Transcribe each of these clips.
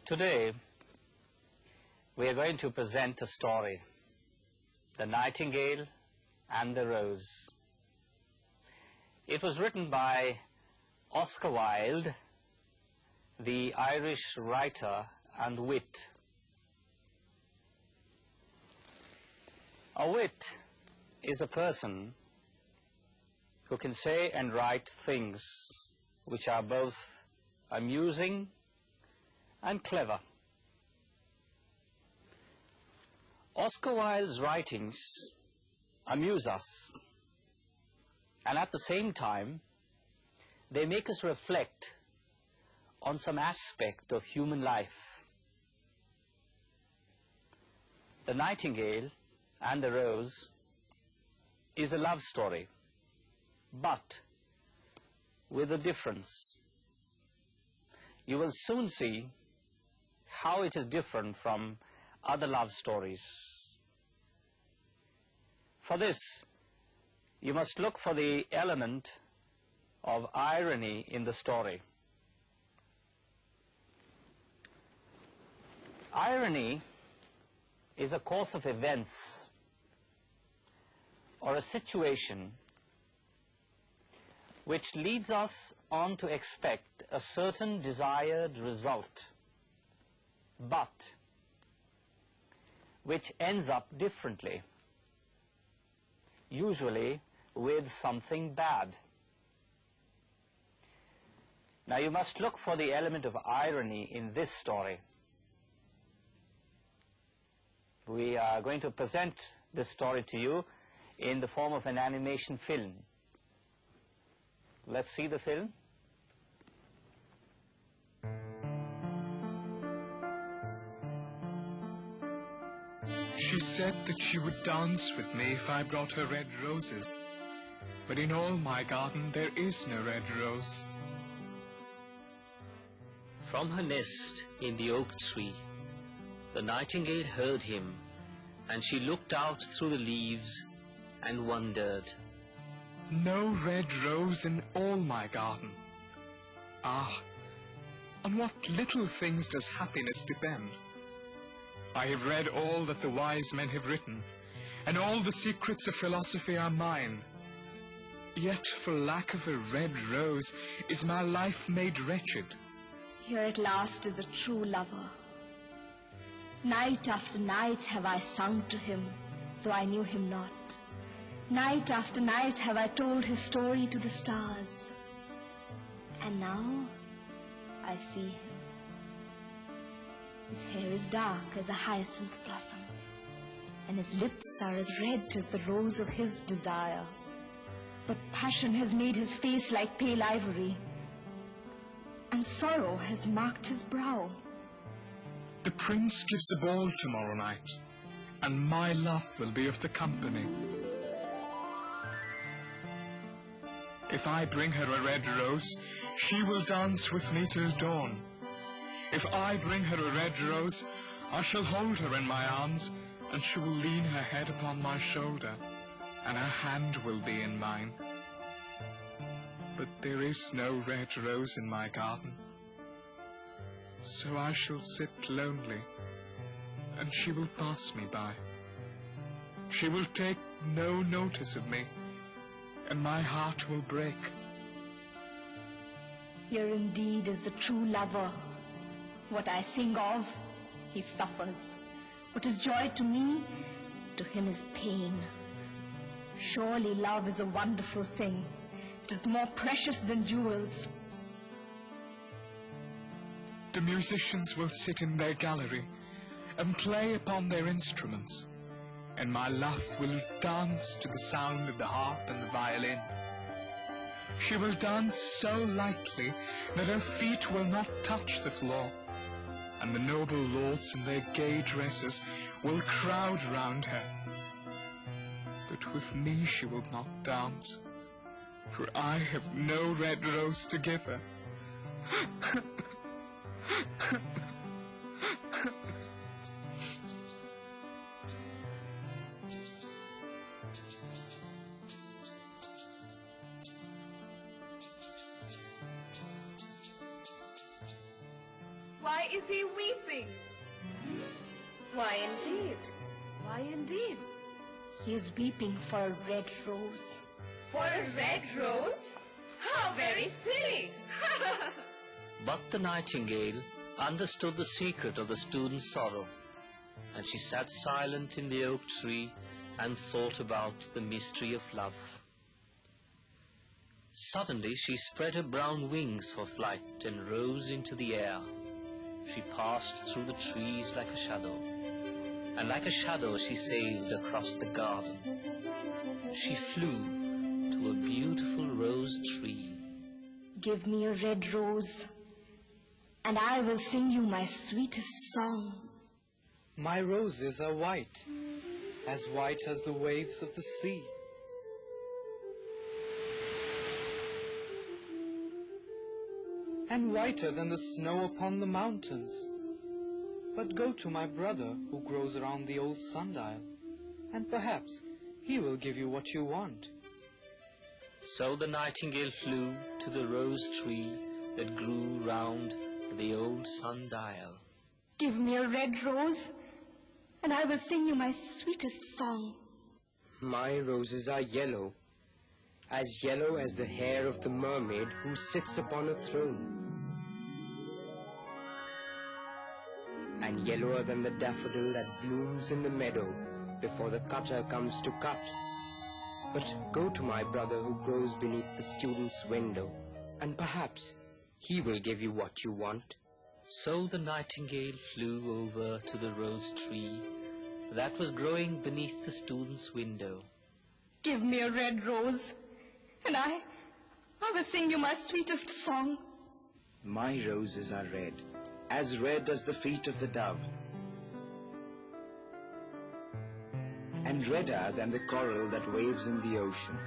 Today, we are going to present a story, The Nightingale and the Rose. It was written by Oscar Wilde, the Irish writer and wit. A wit is a person who can say and write things which are both amusing and clever. Oscar Wilde's writings amuse us, and at the same time, they make us reflect on some aspect of human life. The Nightingale and the Rose is a love story, but with a difference. You will soon see how it is different from other love stories. For this, you must look for the element of irony in the story. Irony is a course of events or a situation which leads us on to expect a certain desired result, but which ends up differently, usually with something bad. Now you must look for the element of irony in this story. We are going to present this story to you in the form of an animation film. Let's see the film. She said that she would dance with me if I brought her red roses, but in all my garden there is no red rose. From her nest in the oak tree, the nightingale heard him, and she looked out through the leaves and wondered. No red rose in all my garden. Ah, on what little things does happiness depend? I have read all that the wise men have written, and all the secrets of philosophy are mine. Yet for lack of a red rose is my life made wretched. Here at last is a true lover. Night after night have I sung to him, though I knew him not. Night after night have I told his story to the stars. And now I see him. His hair is dark as a hyacinth blossom, and his lips are as red as the rose of his desire. But passion has made his face like pale ivory, and sorrow has marked his brow. The prince gives a ball tomorrow night, and my love will be of the company. If I bring her a red rose, she will dance with me till dawn. If I bring her a red rose, I shall hold her in my arms, and she will lean her head upon my shoulder, and her hand will be in mine. But there is no red rose in my garden, so I shall sit lonely, and she will pass me by. She will take no notice of me, and my heart will break. Here indeed is the true lover. What I sing of, he suffers. What is joy to me, to him is pain. Surely love is a wonderful thing. It is more precious than jewels. The musicians will sit in their gallery and play upon their instruments, and my love will dance to the sound of the harp and the violin. She will dance so lightly that her feet will not touch the floor, and the noble lords in their gay dresses will crowd round her. But with me she will not dance, for I have no red rose to give her. Why, is he weeping? Why indeed? Why indeed? He is weeping for a red rose. For a red rose? How very silly! But the nightingale understood the secret of the student's sorrow, and she sat silent in the oak tree and thought about the mystery of love. Suddenly she spread her brown wings for flight and rose into the air. She passed through the trees like a shadow, and like a shadow she sailed across the garden. She flew to a beautiful rose tree. Give me a red rose, and I will sing you my sweetest song. My roses are white as the waves of the sea. And whiter than the snow upon the mountains. But go to my brother who grows around the old sundial, and perhaps he will give you what you want. So the nightingale flew to the rose tree that grew round the old sundial. Give me a red rose, and I will sing you my sweetest song. My roses are yellow as the hair of the mermaid who sits upon a throne, and yellower than the daffodil that blooms in the meadow before the cutter comes to cut. But go to my brother who grows beneath the student's window, and perhaps he will give you what you want. So the nightingale flew over to the rose tree that was growing beneath the student's window. Give me a red rose, and I will sing you my sweetest song. My roses are red as the feet of the dove, and redder than the coral that waves in the ocean.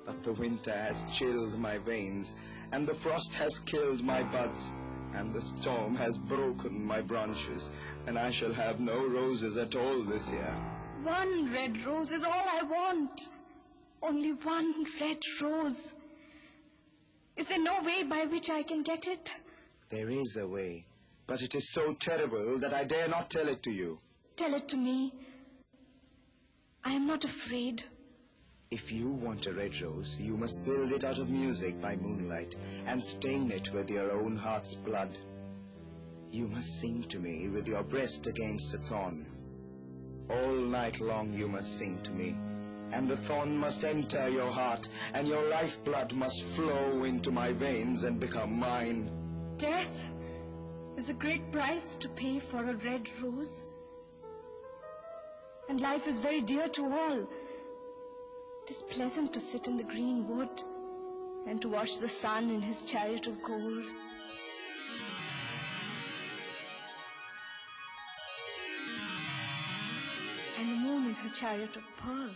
But the winter has chilled my veins, and the frost has killed my buds, and the storm has broken my branches, and I shall have no roses at all this year. One red rose is all I want. Only one red rose. Is there no way by which I can get it? There is a way, but it is so terrible that I dare not tell it to you. Tell it to me. I am not afraid. If you want a red rose, you must build it out of music by moonlight and stain it with your own heart's blood. You must sing to me with your breast against a thorn. All night long you must sing to me, and the thorn must enter your heart, and your lifeblood must flow into my veins and become mine. Death is a great price to pay for a red rose. And life is very dear to all. It is pleasant to sit in the green wood and to watch the sun in his chariot of gold. And the moon in her chariot of pearl.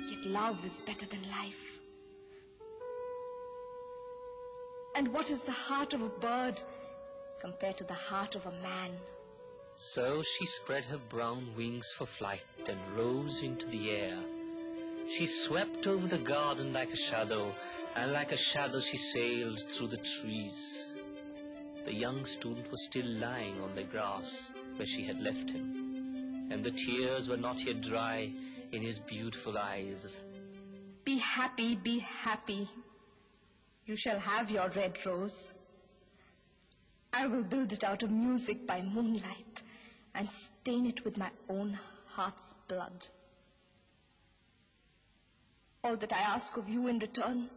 Yet love is better than life. And what is the heart of a bird compared to the heart of a man? So she spread her brown wings for flight and rose into the air. She swept over the garden like a shadow, and like a shadow she sailed through the trees. The young student was still lying on the grass where she had left him, and the tears were not yet dry in his beautiful eyes. Be happy, be happy. You shall have your red rose. I will build it out of music by moonlight and stain it with my own heart's blood. All that I ask of you in return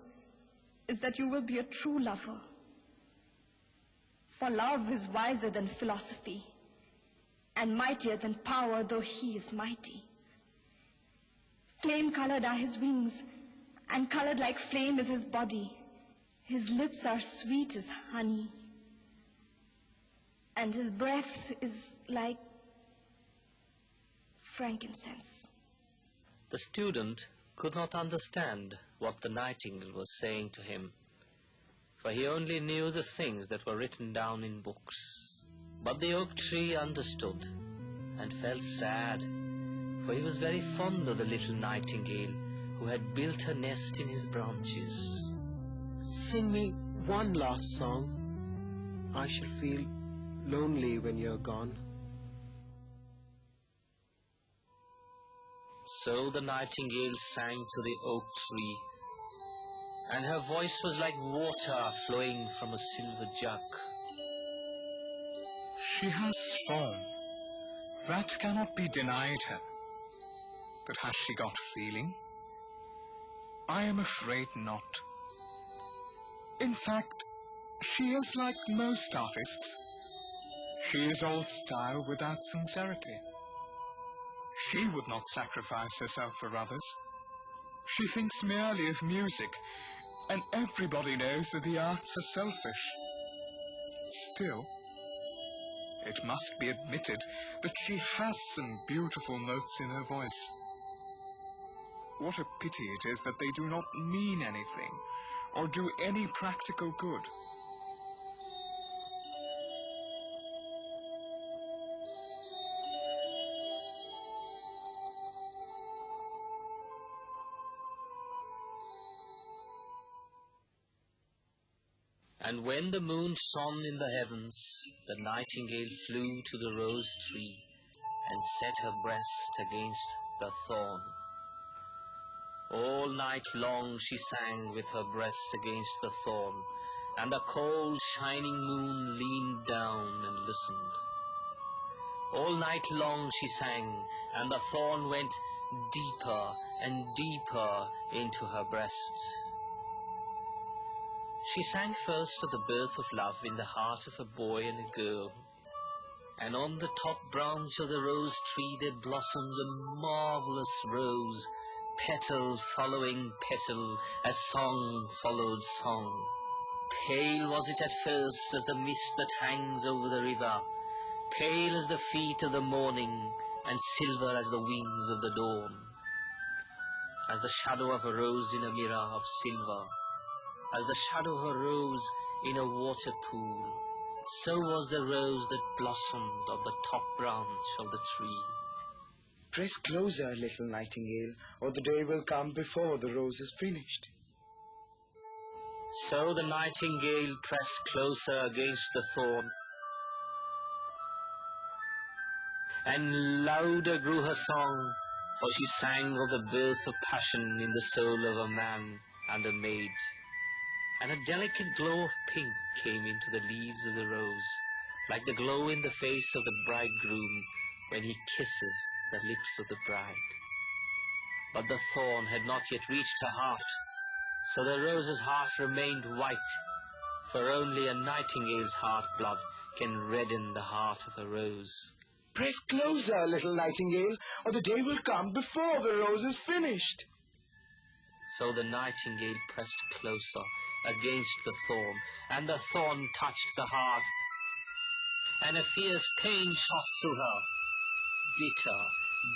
is that you will be a true lover. For love is wiser than philosophy and mightier than power, though he is mighty. Flame-colored are his wings, and colored like flame is his body. His lips are sweet as honey, and his breath is like frankincense. The student could not understand what the nightingale was saying to him, for he only knew the things that were written down in books. But the oak tree understood and felt sad, for he was very fond of the little nightingale who had built her nest in his branches. Sing me one last song. I shall feel lonely when you're gone. So the nightingale sang to the oak tree, and her voice was like water flowing from a silver jug. She has form. That cannot be denied her. But has she got feeling? I am afraid not. In fact, she is like most artists. She is all style without sincerity. She would not sacrifice herself for others. She thinks merely of music, and everybody knows that the arts are selfish. Still, it must be admitted that she has some beautiful notes in her voice. What a pity it is that they do not mean anything or do any practical good. And when the moon shone in the heavens, the nightingale flew to the rose tree and set her breast against the thorn. All night long she sang with her breast against the thorn, and the cold shining moon leaned down and listened. All night long she sang, and the thorn went deeper and deeper into her breast. She sang first of the birth of love in the heart of a boy and a girl, and on the top branch of the rose tree there blossomed a marvelous rose, petal following petal, as song followed song. Pale was it at first as the mist that hangs over the river, pale as the feet of the morning, and silver as the wings of the dawn. As the shadow of a rose in a mirror of silver, as the shadow of a rose in a water pool, so was the rose that blossomed on the top branch of the tree. Press closer, little nightingale, or the day will come before the rose is finished. So the nightingale pressed closer against the thorn, and louder grew her song, for she sang of the birth of passion in the soul of a man and a maid. And a delicate glow of pink came into the leaves of the rose, like the glow in the face of the bridegroom when he kisses the lips of the bride. But the thorn had not yet reached her heart, so the rose's heart remained white, for only a nightingale's heart blood can redden the heart of a rose. Press closer, little nightingale, or the day will come before the rose is finished. So the nightingale pressed closer against the thorn, and the thorn touched the heart, and a fierce pain shot through her. Bitter,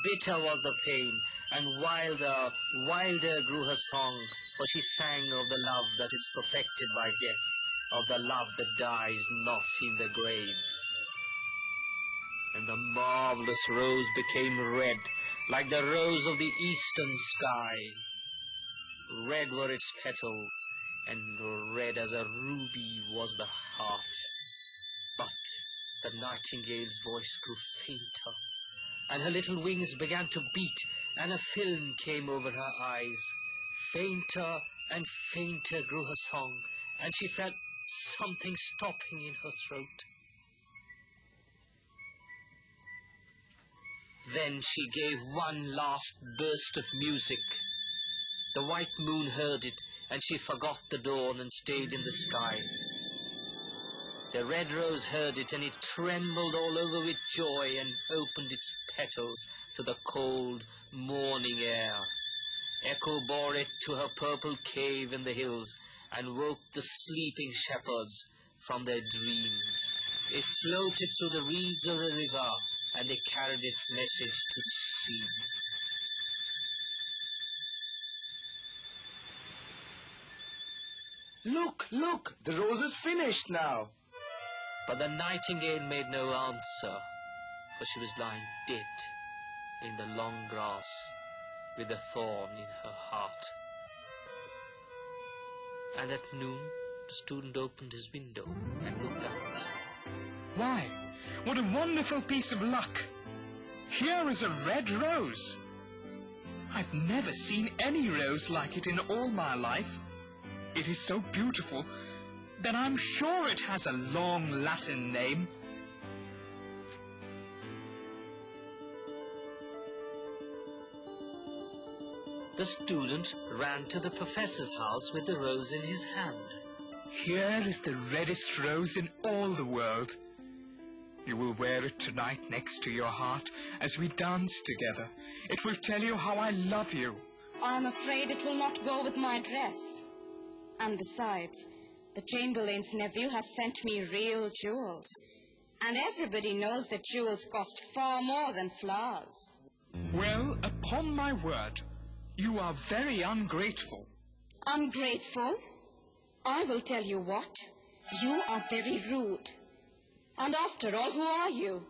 bitter was the pain, and wilder, wilder grew her song, for she sang of the love that is perfected by death, of the love that dies not in the grave. And the marvelous rose became red, like the rose of the eastern sky. Red were its petals, and red as a ruby was the heart. But the nightingale's voice grew fainter, and her little wings began to beat, and a film came over her eyes. Fainter and fainter grew her song, and she felt something stopping in her throat. Then she gave one last burst of music. The white moon heard it, and she forgot the dawn and stayed in the sky. The red rose heard it, and it trembled all over with joy and opened its petals to the cold morning air. Echo bore it to her purple cave in the hills and woke the sleeping shepherds from their dreams. It floated through the reeds of the river, and they carried its message to the sea. Look, look, the rose is finished now. But the nightingale made no answer, for she was lying dead in the long grass with a thorn in her heart. And at noon, the student opened his window and looked out. Why, what a wonderful piece of luck! Here is a red rose. I've never seen any rose like it in all my life. It is so beautiful that I'm sure it has a long Latin name. The student ran to the professor's house with the rose in his hand. Here is the reddest rose in all the world. You will wear it tonight next to your heart as we dance together. It will tell you how I love you. I'm afraid it will not go with my dress. And besides, the Chamberlain's nephew has sent me real jewels. And everybody knows that jewels cost far more than flowers. Well, upon my word, you are very ungrateful. Ungrateful? I will tell you what. You are very rude. And after all, who are you?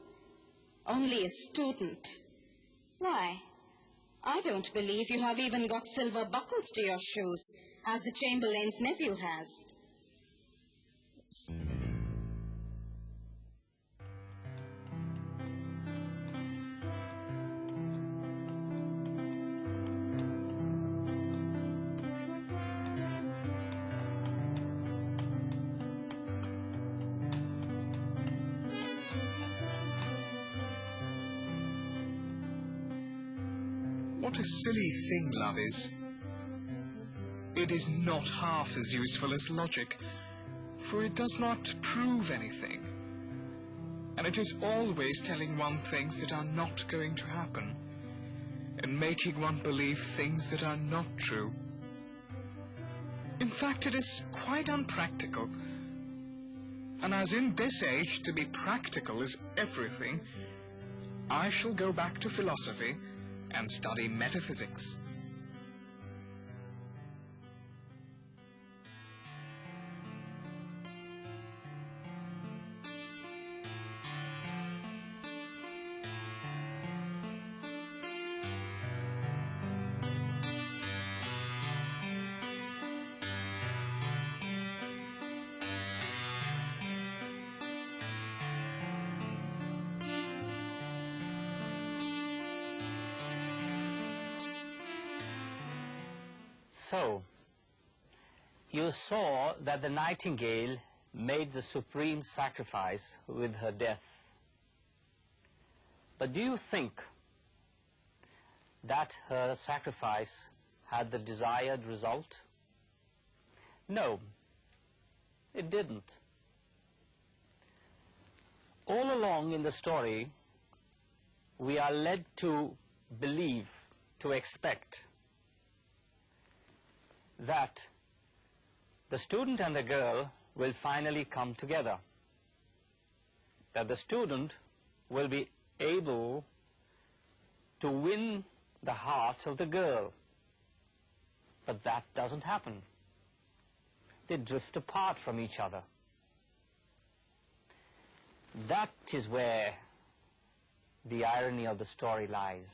Only a student. Why, I don't believe you have even got silver buckles to your shoes, as the Chamberlain's nephew has. What a silly thing love is. It is not half as useful as logic, for it does not prove anything. And it is always telling one things that are not going to happen, and making one believe things that are not true. In fact, it is quite unpractical. And as in this age to be practical is everything, I shall go back to philosophy and study metaphysics. So, you saw that the nightingale made the supreme sacrifice with her death. But do you think that her sacrifice had the desired result? No, it didn't. All along in the story, we are led to believe, to expect, that the student and the girl will finally come together, that the student will be able to win the heart of the girl. But that doesn't happen. They drift apart from each other. That is where the irony of the story lies.